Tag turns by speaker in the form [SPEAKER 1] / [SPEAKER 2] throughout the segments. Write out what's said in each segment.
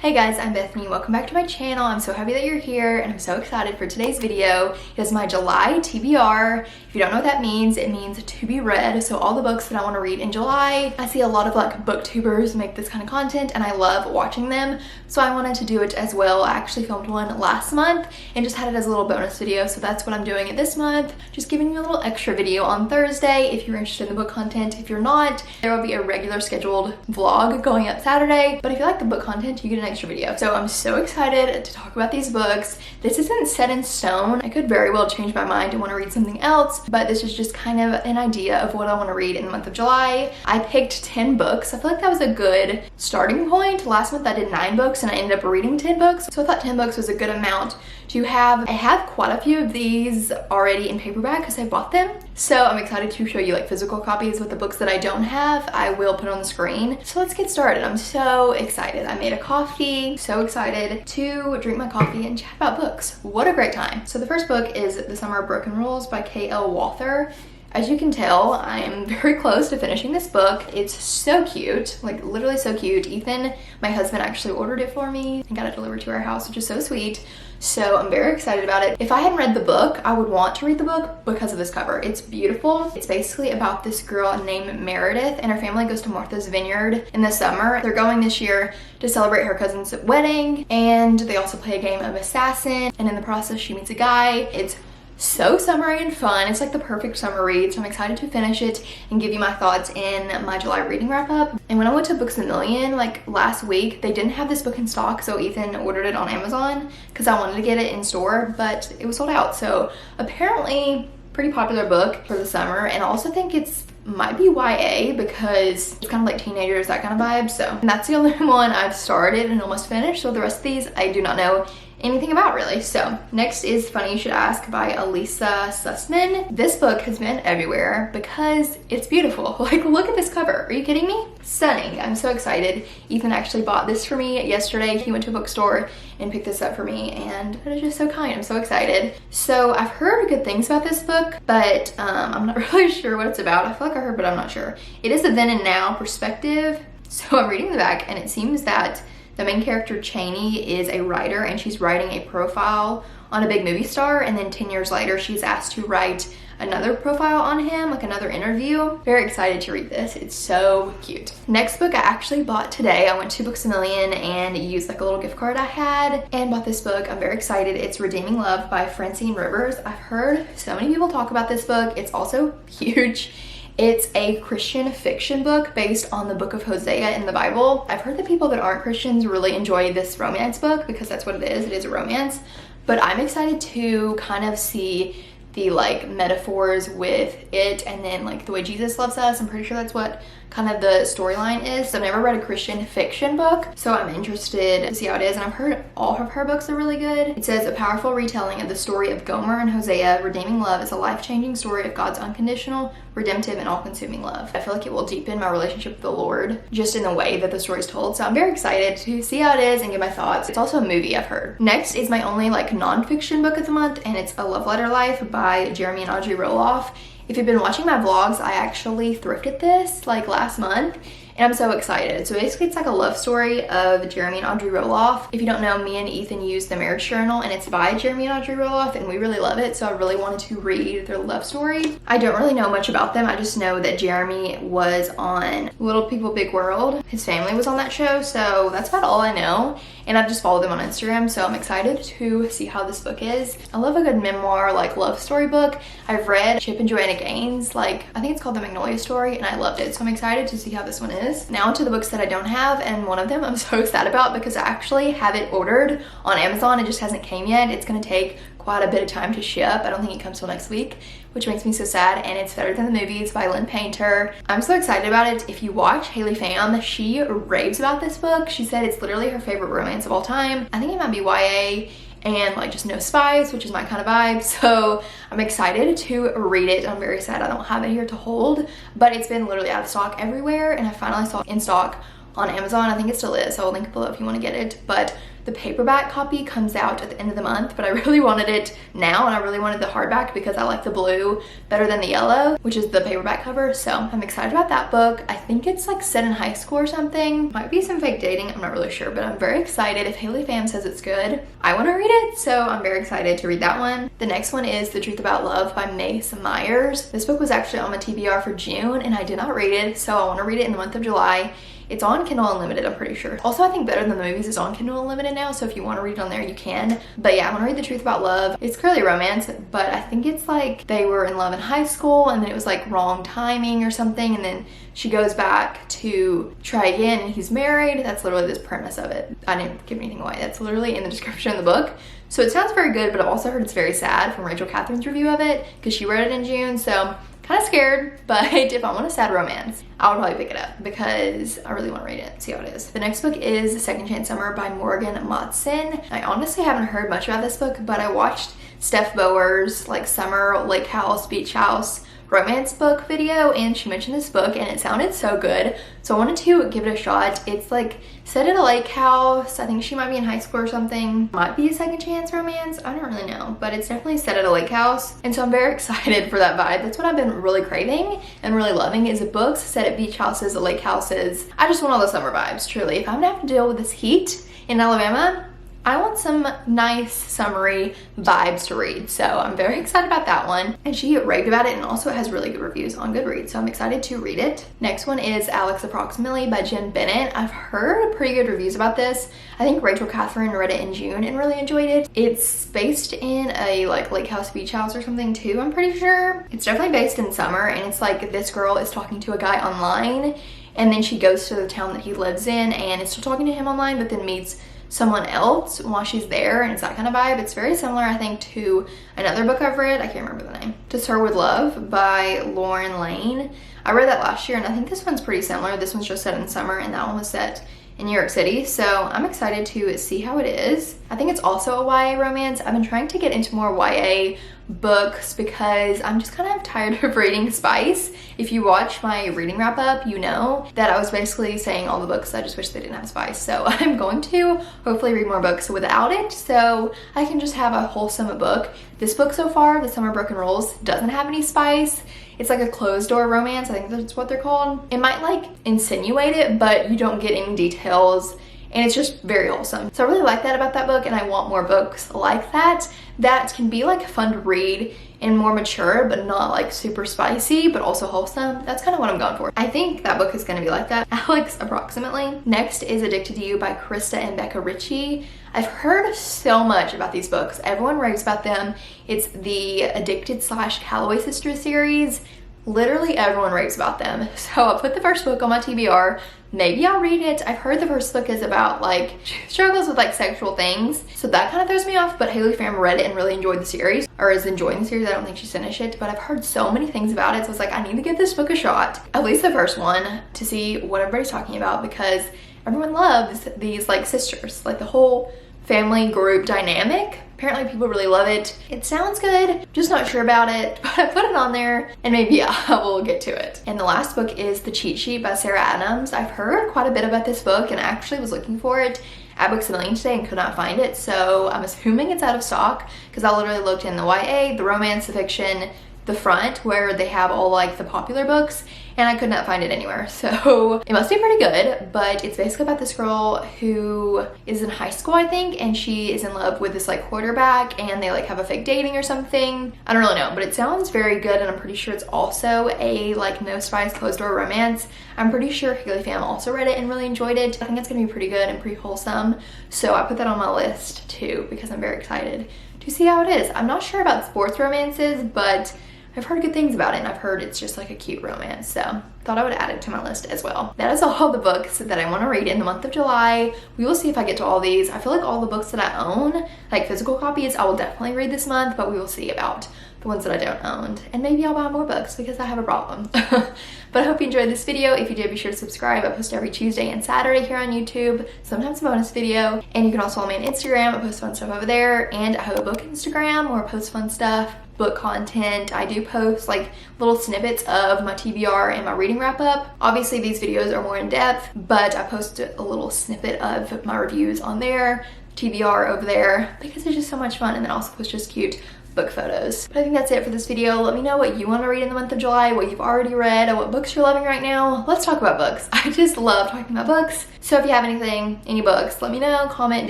[SPEAKER 1] Hey guys, I'm Bethany. Welcome back to my channel. I'm so happy that you're here and I'm so excited for today's video. It is my July TBR. If you don't know what that means, it means to be read. So all the books that I want to read in July. I see a lot of like booktubers make this kind of content and I love watching them. So I wanted to do it as well. I actually filmed one last month and just had it as a little bonus video. So that's what I'm doing this month. Just giving you a little extra video on Thursday if you're interested in the book content. If you're not, there will be a regular scheduled vlog going up Saturday. But if you like the book content, you get an extra video. So I'm so excited to talk about these books. This isn't set in stone. I could very well change my mind and want to read something else, but this is just kind of an idea of what I want to read in the month of July. I picked 10 books. I feel like that was a good starting point. Last month I did 9 books and I ended up reading 10 books. So I thought 10 books was a good amount to have. I have quite a few of these already in paperback because I bought them. So I'm excited to show you like physical copies with the books that I don't have. I will put on the screen. So let's get started. I'm so excited. I made a coffee. So excited to drink my coffee and chat about books. What a great time. So the first book is The Summer of Broken Rules by K.L. Walther. As you can tell, I am very close to finishing this book. It's so cute, like literally so cute. Ethan, my husband, actually ordered it for me and got it delivered to our house, which is so sweet. So I'm very excited about it. If I hadn't read the book, I would want to read the book because of this cover. It's beautiful. It's basically about this girl named Meredith and her family goes to Martha's Vineyard in the summer. They're going this year to celebrate her cousin's wedding and they also play a game of assassin, and in the process she meets a guy. It's so summery and fun. It's like the perfect summer read, so I'm excited to finish it and give you my thoughts in my July reading wrap up. And when I went to Books A Million like last week, they didn't have this book in stock, so Ethan ordered it on Amazon because I wanted to get it in store, but it was sold out. So apparently pretty popular book for the summer, and I also think it's might be YA because it's kind of like teenagers, that kind of vibe. So and that's the only one I've started and almost finished, so the rest of these I do not know anything about really. So next is Funny You Should Ask by Elissa Sussman. This book has been everywhere because it's beautiful. Like, look at this cover. Are you kidding me? Stunning. I'm so excited. Ethan actually bought this for me yesterday. He went to a bookstore and picked this up for me and it is just so kind. I'm so excited. So I've heard good things about this book, but I'm not really sure what it's about. I feel like I heard, but I'm not sure. It is a then and now perspective. So I'm reading the back and it seems that the main character, Cheney, is a writer and she's writing a profile on a big movie star, and then 10 years later she's asked to write another profile on him, like another interview. Very excited to read this. It's so cute. Next book I actually bought today. I went to Books A Million and used like a little gift card I had and bought this book. I'm very excited. It's Redeeming Love by Francine Rivers. I've heard so many people talk about this book. It's also huge. It's a Christian fiction book based on the book of Hosea in the Bible. I've heard that people that aren't Christians really enjoy this romance book because that's what it is. It is a romance. But I'm excited to kind of see the like metaphors with it and then like the way Jesus loves us. I'm pretty sure that's what kind of the storyline is. So I've never read a Christian fiction book, so I'm interested to see how it is, and I've heard all of her books are really good. It says, a powerful retelling of the story of Gomer and Hosea, Redeeming Love is a life-changing story of God's unconditional, redemptive, and all-consuming love. I feel like it will deepen my relationship with the Lord just in the way that the story is told. So I'm very excited to see how it is and give my thoughts. It's also a movie, I've heard. Next is my only like non-fiction book of the month, and it's A Love Letter Life by Jeremy and Audrey Roloff. If you've been watching my vlogs, I actually thrifted this like last month and I'm so excited. So basically it's like a love story of Jeremy and Audrey Roloff. If you don't know, me and Ethan use the marriage journal and it's by Jeremy and Audrey Roloff and we really love it. So I really wanted to read their love story. I don't really know much about them. I just know that Jeremy was on Little People Big World. His family was on that show. So that's about all I know. And I've just followed them on Instagram, so I'm excited to see how this book is. I love a good memoir, like love story book. I've read Chip and Joanna Gaines, like I think it's called The Magnolia Story, and I loved it. So I'm excited to see how this one is. Now to the books that I don't have, and one of them I'm so sad about because I actually have it ordered on Amazon. It just hasn't came yet. It's gonna take quite a bit of time to ship. I don't think it comes till next week, which makes me so sad, and it's Better Than the Movies by Lynn Painter. I'm so excited about it. If you watch Haley Pham, she raves about this book. She said it's literally her favorite romance of all time. I think it might be YA and like just no spice, which is my kind of vibe. So I'm excited to read it. I'm very sad I don't have it here to hold, but it's been literally out of stock everywhere and I finally saw it in stock on Amazon. I think it still is, so I'll link below if you want to get it. But the paperback copy comes out at the end of the month, but I really wanted it now, and I really wanted the hardback because I like the blue better than the yellow, which is the paperback cover. So I'm excited about that book. I think it's like set in high school or something. Might be some fake dating, I'm not really sure, but I'm very excited. If Haley Pham says it's good, I want to read it, so I'm very excited to read that one. The next one is The Truth About Love by Maisie Myers. This book was actually on my TBR for June, and I did not read it, so I want to read it in the month of July. It's on Kindle Unlimited, I'm pretty sure. Also, I think Better Than the Movies is on Kindle Unlimited now, so if you want to read it on there, you can. But yeah, I want to read The Truth About Love. It's clearly romance, but I think it's like they were in love in high school, and then it was like wrong timing or something, and then she goes back to try again, and he's married. That's literally the premise of it. I didn't give anything away. That's literally in the description of the book. So it sounds very good, but I've also heard it's very sad from Rachel Catherine's review of it, because she read it in June, so kind of scared. But if I want a sad romance, I would probably pick it up because I really want to read it, see how it is. The next book is Second Chance Summer by Matson. I honestly haven't heard much about this book, but I watched Steph Bower's like summer lake house, beach house romance book video, and she mentioned this book and it sounded so good, so I wanted to give it a shot. It's like set at a lake house. I think she might be in high school or something. Might be a second chance romance, I don't really know, but it's definitely set at a lake house, and so I'm very excited for that vibe. That's what I've been really craving and really loving, is books set at beach houses, lake houses. I just want all the summer vibes, truly. If I'm gonna have to deal with this heat in Alabama, I want some nice summery vibes to read, so I'm very excited about that one. And she raved about it, and also it has really good reviews on Goodreads, so I'm excited to read it. Next one is Alex Approximately by Jenn Bennett. I've heard pretty good reviews about this. I think Rachel Catherine read it in June and really enjoyed it. It's based in a like lake house, beach house or something too, I'm pretty sure. It's definitely based in summer, and it's like this girl is talking to a guy online, and then she goes to the town that he lives in and is still talking to him online, but then meets someone else while she's there, and it's that kind of vibe. It's very similar, I think, to another book I've read. I can't remember the name. To Sir With Love by Lauren Lane. I read that last year, and I think this one's pretty similar. This one's just set in summer, and that one was set in New York City, so I'm excited to see how it is. I think it's also a YA romance. I've been trying to get into more YA books because I'm just kind of tired of reading spice. If you watch my reading wrap up, you know that I was basically saying all the books I just wish they didn't have spice. So I'm going to hopefully read more books without it, so I can just have a wholesome book. This book so far, The Summer Broken Rules, doesn't have any spice. It's like a closed door romance, I think that's what they're called. It might like insinuate it, but you don't get any details, and it's just very wholesome. So I really like that about that book, and I want more books like that that can be like fun to read and more mature, but not like super spicy, but also wholesome. That's kind of what I'm going for. I think that book is going to be like that. Alex Approximately. Next is Addicted to You by Krista and Becca Richie. I've heard so much about these books. Everyone raves about them. It's the Addicted / Calloway Sisters series. Literally everyone raves about them. So I'll put the first book on my TBR. Maybe I'll read it. I've heard the first book is about like struggles with like sexual things, so that kind of throws me off, but Haley Pham read it and really enjoyed the series, or is enjoying the series. I don't think she's finished it, but I've heard so many things about it, so I was like, I need to give this book a shot, at least the first one, to see what everybody's talking about, because everyone loves these like sisters, like the whole family group dynamic. Apparently people really love it. It sounds good, just not sure about it, but I put it on there and maybe I will get to it. And the last book is The Cheat Sheet by Sarah Adams. I've heard quite a bit about this book and I actually was looking for it at Books A Million today and could not find it, so I'm assuming it's out of stock, because I literally looked in the YA, the romance, the fiction, the front where they have all like the popular books, and I could not find it anywhere. So it must be pretty good, but it's basically about this girl who is in high school, I think, and she is in love with this like quarterback, and they like have a fake dating or something. I don't really know, but it sounds very good, and I'm pretty sure it's also a like no spice closed door romance. I'm pretty sure Haley Pham also read it and really enjoyed it. I think it's gonna be pretty good and pretty wholesome, so I put that on my list too because I'm very excited to see how it is. I'm not sure about sports romances, but I've heard good things about it, and I've heard it's just like a cute romance, so thought I would add it to my list as well. That is all the books that I want to read in the month of July. We will see if I get to all these. I feel like all the books that I own, like physical copies, I will definitely read this month, but we will see about the ones that I don't own. And maybe I'll buy more books because I have a problem. But I hope you enjoyed this video. If you did, be sure to subscribe. I post every Tuesday and Saturday here on YouTube, sometimes a bonus video. And you can also follow me on Instagram. I post fun stuff over there. And I have a book Instagram where I post fun stuff. book content. I do post like little snippets of my TBR and my reading wrap up. Obviously these videos are more in depth, but I post a little snippet of my reviews on there, TBR over there, because it's just so much fun, and then also post just cute book photos. But I think that's it for this video. Let me know what you want to read in the month of July, what you've already read, and what books you're loving right now. Let's talk about books. I just love talking about books. So if you have anything, any books, let me know, comment,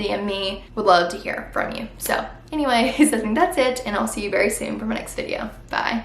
[SPEAKER 1] DM me. Would love to hear from you. So anyways, I think that's it, and I'll see you very soon for my next video. Bye.